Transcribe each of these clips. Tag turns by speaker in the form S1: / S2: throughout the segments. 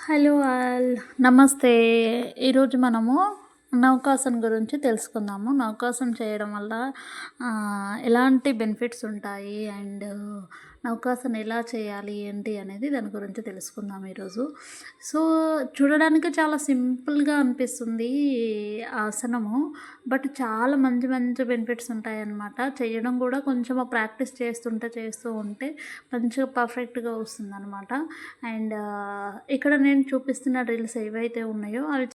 S1: Hello all నమస్తే. ఈరోజు మనము నౌకాసన గురించి తెలుసుకుందాము. నౌకాసన చేయడం వల్ల ఎలాంటి బెనిఫిట్స్ ఉంటాయి అండ్ నౌకాసన ఎలా చేయాలి ఏంటి అనేది దాని గురించి తెలుసుకుందాం ఈరోజు. సో చూడడానికి చాలా సింపుల్గా అనిపిస్తుంది ఆసనము, బట్ చాలా మంచి మంచి బెనిఫిట్స్ ఉంటాయన్నమాట. చేయడం కూడా కొంచెం ప్రాక్టీస్ చేస్తూ ఉంటే మంచిగా పర్ఫెక్ట్గా వస్తుందన్నమాట. అండ్ ఇక్కడ నేను చూపిస్తున్న డ్రిల్స్ ఏవైతే ఉన్నాయో అవి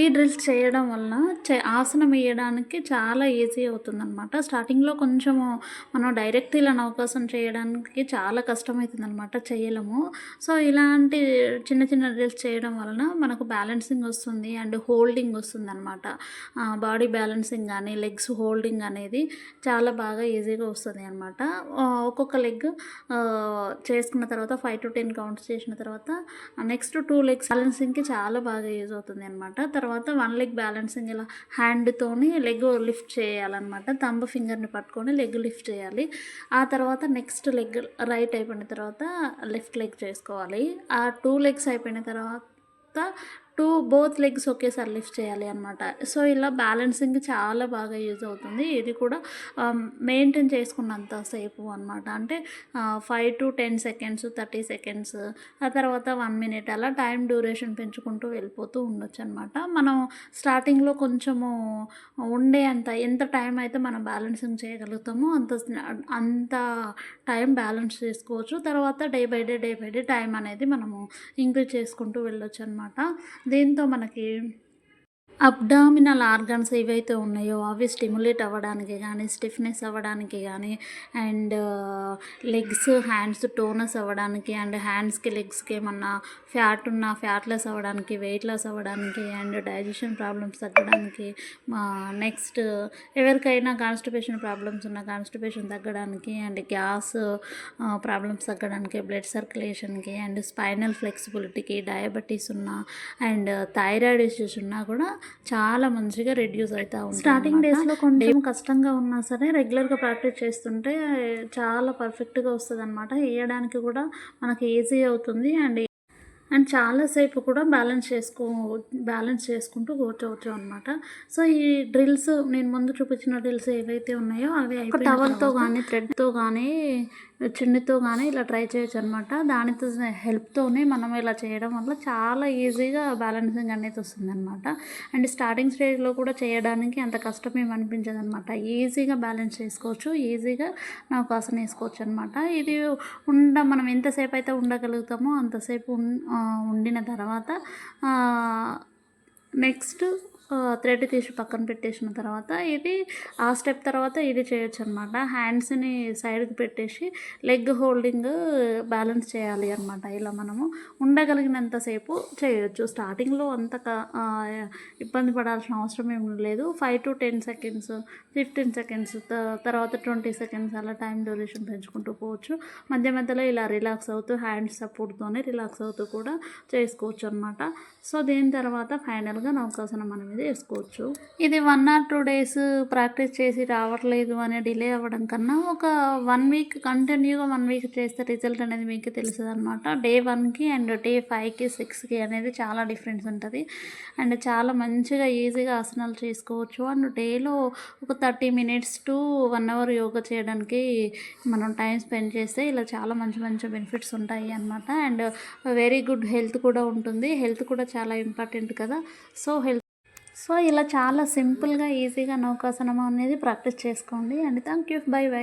S1: ఈ డ్రిల్స్ చేయడం వలన ఆసనం వేయడానికి చాలా ఈజీ అవుతుందన్నమాట. స్టార్టింగ్లో కొంచెము మనం డైరెక్ట్ ఇలా నౌకాసన చేయడానికి చాలా కష్టమవుతుందన్నమాట, చేయలేము. సో ఇలాంటి చిన్న చిన్న డ్రిల్స్ చేయడం వలన మనకు బ్యాలెన్సింగ్ వస్తుంది అండ్ హోల్డింగ్ వస్తుందన్నమాట. బాడీ బ్యాలెన్సింగ్ కానీ లెగ్స్ హోల్డింగ్ అనేది చాలా బాగా ఈజీగా వస్తుంది అనమాట. ఒక్కొక్క లెగ్ చేసుకున్న తర్వాత 5 to 10 కౌంట్స్ చేసిన తర్వాత నెక్స్ట్ 2 లెగ్స్ బ్యాలెన్సింగ్కి చాలా బాగా యూజ్ అవుతుంది అనమాట. తర్వాత 1 లెగ్ బ్యాలెన్సింగ్ ఇలా హ్యాండ్తోని లెగ్ లిఫ్ట్ చేయాలన్నమాట. థంబ్ ఫింగర్ని పట్టుకొని లెగ్ లిఫ్ట్ చేయాలి. ఆ తర్వాత నెక్స్ట్ లెగ్ రైట్ అయిపోయిన తర్వాత లెఫ్ట్ లెగ్ చేసుకోవాలి. ఆ 2 లెగ్స్ అయిపోయిన తర్వాత బోత్ లెగ్స్ ఒకేసారి లిఫ్ట్ చేయాలి అనమాట. సో ఇలా బ్యాలెన్సింగ్ చాలా బాగా యూజ్ అవుతుంది. ఇది కూడా మెయింటైన్ చేసుకున్నంత సేపు అనమాట. అంటే 5 to 10 సెకండ్స్, 30 సెకండ్స్, ఆ తర్వాత 1 minute అలా టైం డ్యూరేషన్ పెంచుకుంటూ వెళ్ళిపోతూ ఉండొచ్చు అనమాట. మనం స్టార్టింగ్లో కొంచెము ఎంత టైం అయితే మనం బ్యాలెన్సింగ్ చేయగలుగుతామో అంత టైం బ్యాలెన్స్ చేసుకోవచ్చు. తర్వాత డే బై డే టైం అనేది మనము ఇంక్రీజ్ చేసుకుంటూ వెళ్ళొచ్చు అనమాట. దీంతో మనకి అబ్డామినల్ ఆర్గన్స్ ఏవైతే ఉన్నాయో అవి స్టిమ్యులేట్ అవ్వడానికి కానీ, స్టిఫ్నెస్ అవ్వడానికి కానీ, అండ్ లెగ్స్ హ్యాండ్స్ టోనస్ అవ్వడానికి, అండ్ హ్యాండ్స్కి లెగ్స్కి ఏమన్నా ఫ్యాట్ ఉన్నా ఫ్యాట్లెస్ అవ్వడానికి, వెయిట్ లాస్ అవ్వడానికి, అండ్ డైజెషన్ ప్రాబ్లమ్స్ తగ్గడానికి, నెక్స్ట్ ఎవరికైనా కాన్స్టిపేషన్ ప్రాబ్లమ్స్ ఉన్న కాన్స్టిపేషన్ తగ్గడానికి, అండ్ గ్యాస్ ప్రాబ్లమ్స్ తగ్గడానికి, బ్లడ్ సర్క్యులేషన్కి, అండ్ స్పైనల్ ఫ్లెక్సిబిలిటీకి, డయాబెటీస్ ఉన్న అండ్ థైరాయిడ్ ఇష్యూస్ ఉన్నా కూడా చాలా మంచిగా రెడ్యూస్ అవుతూ ఉంటుంది. స్టార్టింగ్ డేస్లో కొంచెం కష్టంగా ఉన్నా సరే రెగ్యులర్గా ప్రాక్టీస్ చేస్తుంటే చాలా పర్ఫెక్ట్గా వస్తుంది అనమాట. వేయడానికి కూడా మనకి ఈజీ అవుతుంది అండ్ చాలాసేపు కూడా బ్యాలెన్స్ చేసుకుంటూ కూర్చోవచ్చు అనమాట. సో ఈ డ్రిల్స్ నేను ముందు చూపించిన డ్రిల్స్ ఏవైతే ఉన్నాయో అవి టవల్తో కానీ థ్రెడ్తో కానీ చున్నీతో కానీ ఇలా ట్రై చేయొచ్చు అనమాట. దానితో హెల్ప్తోనే మనం ఇలా చేయడం వల్ల చాలా ఈజీగా బ్యాలెన్సింగ్ అనేది వస్తుంది అనమాట. అండ్ స్టార్టింగ్ స్టేజ్లో కూడా చేయడానికి అంత కష్టం ఏమి అనిపించదు అనమాట. ఈజీగా బ్యాలెన్స్ చేసుకోవచ్చు, ఈజీగా నౌకాసన వేసుకోవచ్చు అనమాట. ఇది మనం ఎంతసేపు అయితే ఉండగలుగుతామో అంతసేపు ఉండిన తర్వాత నెక్స్ట్ థ్రెడ్ తీసి పక్కన పెట్టేసిన తర్వాత ఇది ఆ స్టెప్ తర్వాత ఇది చేయొచ్చు అనమాట. హ్యాండ్స్ని సైడ్కి పెట్టేసి లెగ్ హోల్డింగ్ బ్యాలెన్స్ చేయాలి అనమాట. ఇలా మనము ఉండగలిగినంతసేపు చేయొచ్చు. స్టార్టింగ్లో అంత ఇబ్బంది పడాల్సిన అవసరం ఏమి లేదు. 5 to 10 సెకండ్స్, 15 సెకండ్స్, తర్వాత 20 సెకండ్స్ అలా టైం డ్యూరేషన్ పెంచుకుంటూ పోవచ్చు. మధ్య మధ్యలో ఇలా రిలాక్స్ అవుతూ హ్యాండ్స్ సపోర్ట్తోనే రిలాక్స్ అవుతూ కూడా చేసుకోవచ్చు అనమాట. సో దీని తర్వాత ఫైనల్గా నౌకాసనం అనేది వేసుకోవచ్చు. ఇది 1 or 2 days ప్రాక్టీస్ చేసి రావట్లేదు అని డిలే అవ్వడం కన్నా ఒక 1 week కంటిన్యూగా 1 week చేస్తే రిజల్ట్ అనేది మీకు తెలుస్తుంది అనమాట. Day 1కి అండ్ Day 5కి 6కి అనేది చాలా డిఫరెన్స్ ఉంటుంది. అండ్ చాలా మంచిగా ఈజీగా ఆసనాలు చేసుకోవచ్చు. అండ్ డేలో ఒక 30 minutes to 1 hour యోగా చేయడానికి మనం టైం స్పెండ్ చేస్తే ఇలా చాలా మంచి మంచి బెనిఫిట్స్ ఉంటాయి అన్నమాట. అండ్ వెరీ గుడ్ హెల్త్ కూడా ఉంటుంది. హెల్త్ కూడా చాలా ఇంపార్టెంట్ కదా. సో ఇలా చాలా సింపుల్గా ఈజీగా నౌకాసనం అనేది ప్రాక్టీస్ చేసుకోండి. And thank you, by by.